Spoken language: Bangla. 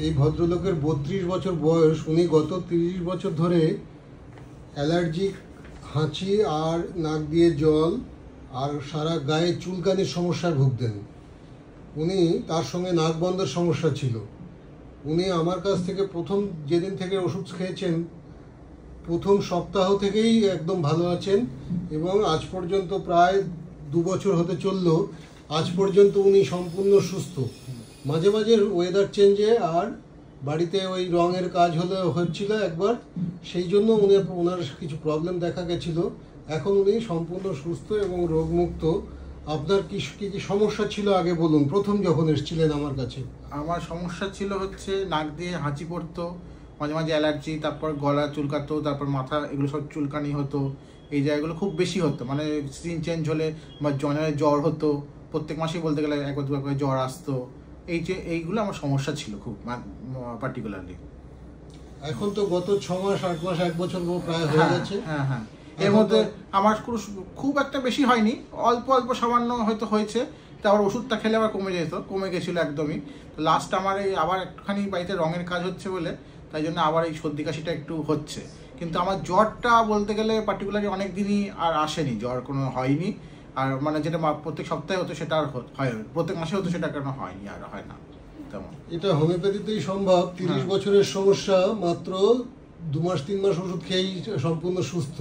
এই ভদ্রলোকের 32 বছর বয়স। উনি গত 30 বছর ধরে অ্যালার্জিক, হাঁচি আর নাক দিয়ে জল আর সারা গায়ে চুলকানির সমস্যায় ভুগতেন। উনি তার সঙ্গে নাক বন্ধের সমস্যা ছিল। উনি আমার কাছ থেকে প্রথম যেদিন থেকে ওষুধ খেয়েছেন, প্রথম সপ্তাহ থেকেই একদম ভালো আছেন এবং আজ পর্যন্ত প্রায় 2 বছর হতে চললো। আজ পর্যন্ত উনি সম্পূর্ণ সুস্থ। মাঝে মাঝে ওয়েদার চেঞ্জে আর বাড়িতে ওই রঙের কাজ হচ্ছিল একবার, সেই জন্য ওনার কিছু প্রবলেম দেখা গেছিল। এখন উনি সম্পূর্ণ সুস্থ এবং রোগমুক্ত। আপনার কি কি সমস্যা ছিল আগে বলুন, প্রথম যখন এসেছিলেন আমার কাছে? আমার সমস্যা ছিল হচ্ছে নাক দিয়ে হাঁচি পড়তো, মাঝে মাঝে অ্যালার্জি, তারপর গলা চুলকাতো, তারপর মাথা এগুলো সব চুলকানি হতো। এই জায়গাগুলো খুব বেশি হতো, মানে সিজন চেঞ্জ হলে বা জ্বর হতো, প্রত্যেক মাসেই বলতে গেলে একবার দুবার করে জ্বর আসতো। এইগুলো আমার সমস্যা ছিল খুব পার্টিকুলারলি। এখন তো গত 6 মাস 8 মাস 1 বছর প্রায় হয়ে গেছে। হ্যাঁ হ্যাঁ, এর মধ্যে আমার খুব একটা বেশি হয়নি, অল্প অল্প সামান্য হয়তো হয়েছে। তারপর ওষুধটা খেলে আবার কমে গেছিলো একদমই। লাস্ট আমার এই আবার একটুখানি বাড়িতে রঙের কাজ হচ্ছে বলে, তাই জন্য আবার এই সর্দি কাশিটা একটু হচ্ছে। কিন্তু আমার জ্বরটা বলতে গেলে পার্টিকুলারলি অনেক দিনই আর আসেনি, জ্বর কোনো হয়নি। আর মানে যেটা প্রত্যেক সপ্তাহে হতো সেটা আর হয়, প্রত্যেক মাসে হতো সেটা কেন হয়নি, আর হয় না তেমন। এটা হোমিওপ্যাথিতেই সম্ভব। 30 বছরের সমস্যা, মাত্র 2 মাস 3 মাস ওষুধ খেয়েই সম্পূর্ণ সুস্থ।